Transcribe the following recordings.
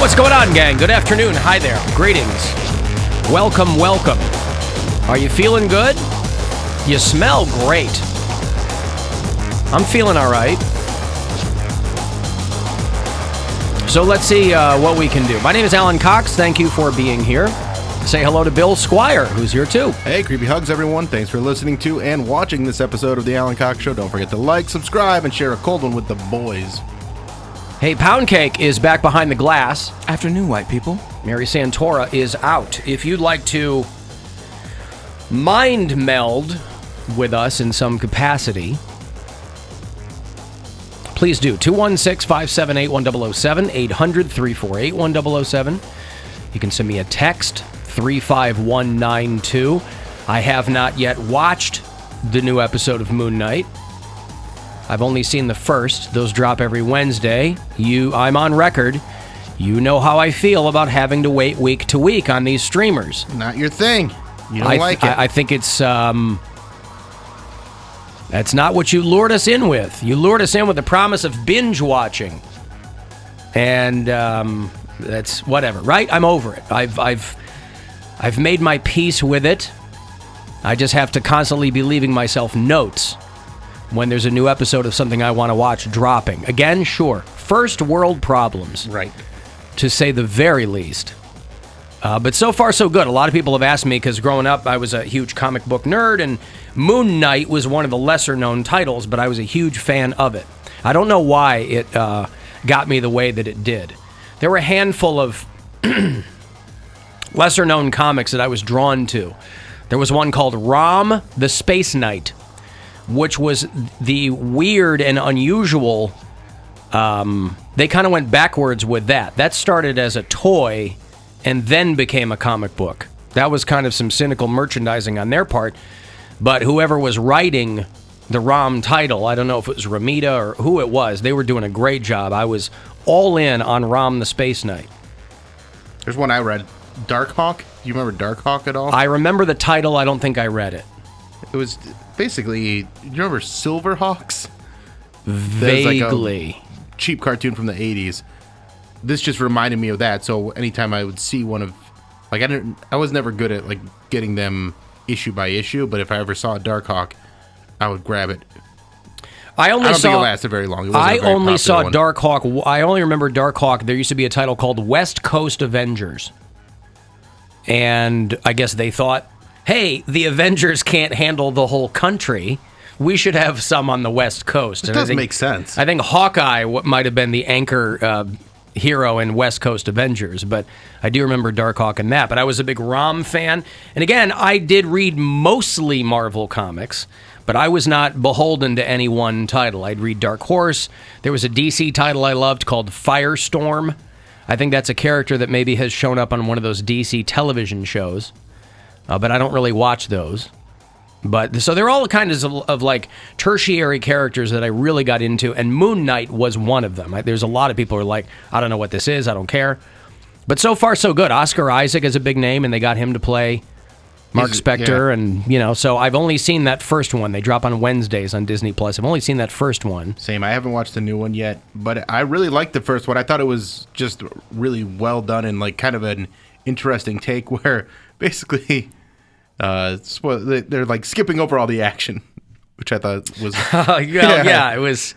what's going on, gang? Good afternoon. Hi there. Greetings. Welcome, welcome. Are you feeling good? You smell great. I'm feeling all right. So let's see what we can do. My name is Alan Cox. Thank you for being here. Say hello to Bill Squire, who's here too. Hey, creepy hugs, everyone. Thanks for listening to and watching this episode of the Alan Cox Show. Don't forget to like, subscribe, and share a cold one with the boys. Hey, Poundcake is back behind the glass. Afternoon, white people. Mary Santora is out. If you'd like to mind meld with us in some capacity, please do. 216-578-1007, 800-348-1007. You can send me a text, 35192. I have not yet watched the new episode of Moon Knight. I've only seen the first. Those drop every Wednesday. I'm on record. You know how I feel about having to wait week to week on these streamers. Not your thing. You don't like it. I think it's... that's not what you lured us in with. You lured us in with the promise of binge watching. And that's whatever, right? I'm over it. I've made my peace with it. I just have to constantly be leaving myself notes when there's a new episode of something I want to watch dropping. Again, sure. First world problems. Right. To say the very least. But so far, so good. A lot of people have asked me, because growing up, I was a huge comic book nerd, and Moon Knight was one of the lesser-known titles, but I was a huge fan of it. I don't know why it got me the way that it did. There were a handful of lesser-known comics that I was drawn to. There was one called Rom the Space Knight, which was the weird and unusual. They kind of went backwards with that. That started as a toy and then became a comic book. That was kind of some cynical merchandising on their part. But whoever was writing the ROM title, I don't know if it was Ramita or who it was, they were doing a great job. I was all in on Rom the Space Knight. There's one I read, Darkhawk. Do you remember Darkhawk at all? I remember the title. I don't think I read it. It was basically, do you remember Silverhawks? Vaguely. Like a cheap cartoon from the 80s. This just reminded me of that. So anytime I would see one of, like, I was never good at like getting them issue by issue, but if I ever saw a Darkhawk, I would grab it. I don't think it lasted very long. I only saw Darkhawk. I only remember Darkhawk. There used to be a title called West Coast Avengers, and I guess they thought, hey, the Avengers can't handle the whole country. We should have some on the West Coast. It does make sense. I think Hawkeye might have been the anchor hero in West Coast Avengers, but I do remember Darkhawk and that. But I was a big Rom fan. And again, I did read mostly Marvel comics, but I was not beholden to any one title. I'd read Dark Horse. There was a DC title I loved called Firestorm. I think that's a character that maybe has shown up on one of those DC television shows. But I don't really watch those. But so they're all kinds of like tertiary characters that I really got into, and Moon Knight was one of them. There's a lot of people who are like, I don't know what this is, I don't care. But so far, so good. Oscar Isaac is a big name, and they got him to play Mark Spector, and so I've only seen that first one. They drop on Wednesdays on Disney Plus. I've only seen that first one. Same. I haven't watched the new one yet, but I really liked the first one. I thought it was just really well done and like kind of an interesting take where basically they're like skipping over all the action, which I thought was it was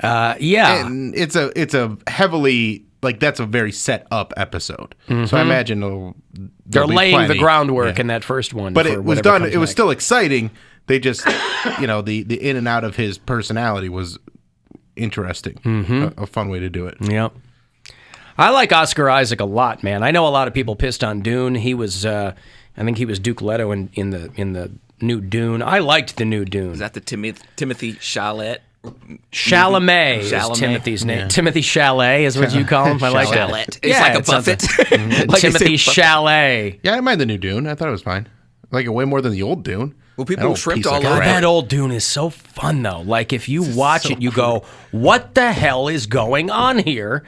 and it's a heavily like that's a very set up episode. Mm-hmm. So I imagine they're laying the groundwork in that first one. But it was done. It was still exciting. They just the in and out of his personality was interesting. Mm-hmm. A fun way to do it. Yep. I like Oscar Isaac a lot, man. I know a lot of people pissed on Dune. He was I think he was Duke Leto in the new Dune. I liked the new Dune. Is that the Timothy Chalamet? Chalamet is Timothy's name. Yeah. Timothy Chalamet is what you call him. I like that. He's like a Buffett. Like Timothy Chalamet. Yeah, I mind the new Dune. I thought it was fine. I like it way more than the old Dune. Well, people shrimped all over. That old Dune is so fun, though. Like, if you watch it, you go, what the hell is going on here?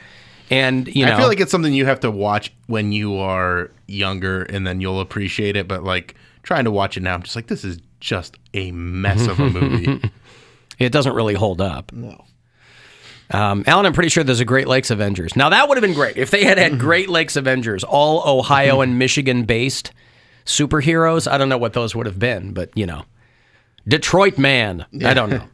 And, I feel like it's something you have to watch when you are younger, and then you'll appreciate it. But, like, trying to watch it now, I'm just like, this is just a mess of a movie. It doesn't really hold up. No. Alan, I'm pretty sure there's a Great Lakes Avengers. Now, that would have been great. If they had Great Lakes Avengers, all Ohio and Michigan-based superheroes, I don't know what those would have been, but, Detroit Man. Yeah. I don't know.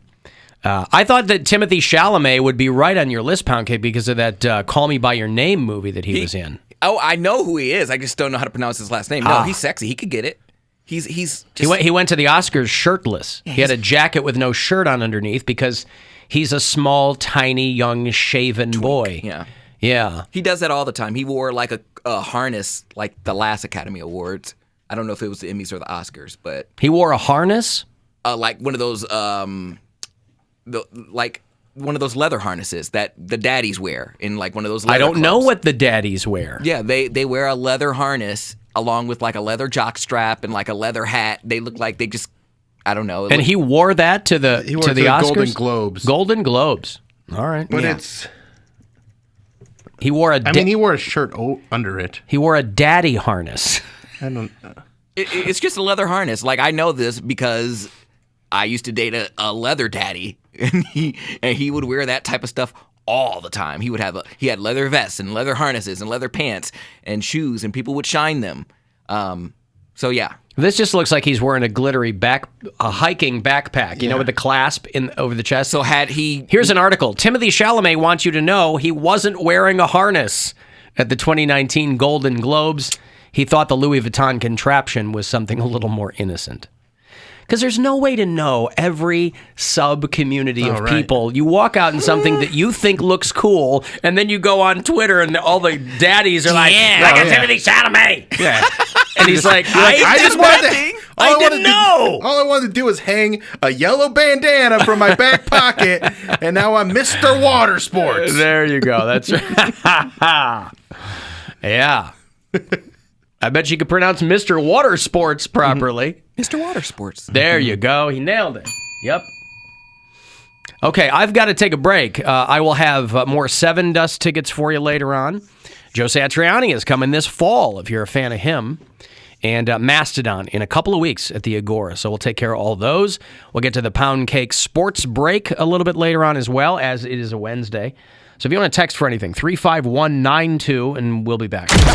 I thought that Timothy Chalamet would be right on your list, Poundcake, because of that Call Me By Your Name movie that he was in. Oh, I know who he is. I just don't know how to pronounce his last name. No, he's sexy. He could get it. He's just... He went to the Oscars shirtless. Yeah, he had a jacket with no shirt on underneath because he's a small, tiny, young, shaven boy. Yeah. Yeah. He does that all the time. He wore like a harness like the last Academy Awards. I don't know if it was the Emmys or the Oscars, but... He wore a harness? Like one of those... one of those leather harnesses that the daddies wear in like one of those leather I don't clubs. know what the daddies wear. Yeah, they wear a leather harness along with like a leather jock strap and like a leather hat. They look like they just, I don't know. And he wore that to the Oscars? Golden Globes. Golden Globes. All right. But yeah. He wore he wore a shirt under it. He wore a daddy harness. I don't It's just a leather harness. Like I know this because I used to date a leather daddy, and he would wear that type of stuff all the time. He had leather vests and leather harnesses and leather pants and shoes, and people would shine them. So yeah, this just looks like he's wearing a glittery hiking backpack, with the clasp over the chest. So here's an article. Timothy Chalamet wants you to know he wasn't wearing a harness at the 2019 Golden Globes. He thought the Louis Vuitton contraption was something a little more innocent. Because there's no way to know every sub-community of people. You walk out in something that you think looks cool, and then you go on Twitter, and all the daddies are like, Timothy Chalamet. Yeah. And he's like, I didn't know. All I wanted to do was hang a yellow bandana from my back pocket, and now I'm Mr. Water Sports. There you go. That's right. Yeah. I bet you could pronounce Mr. Water Sports properly. Mr. Water Sports. There you go. He nailed it. Yep. Okay, I've got to take a break. I will have more Seven Dust tickets for you later on. Joe Satriani is coming this fall, if you're a fan of him. And Mastodon in a couple of weeks at the Agora. So we'll take care of all those. We'll get to the Poundcake Sports Break a little bit later on as well, as it is a Wednesday. So if you want to text for anything, 35192, and we'll be back.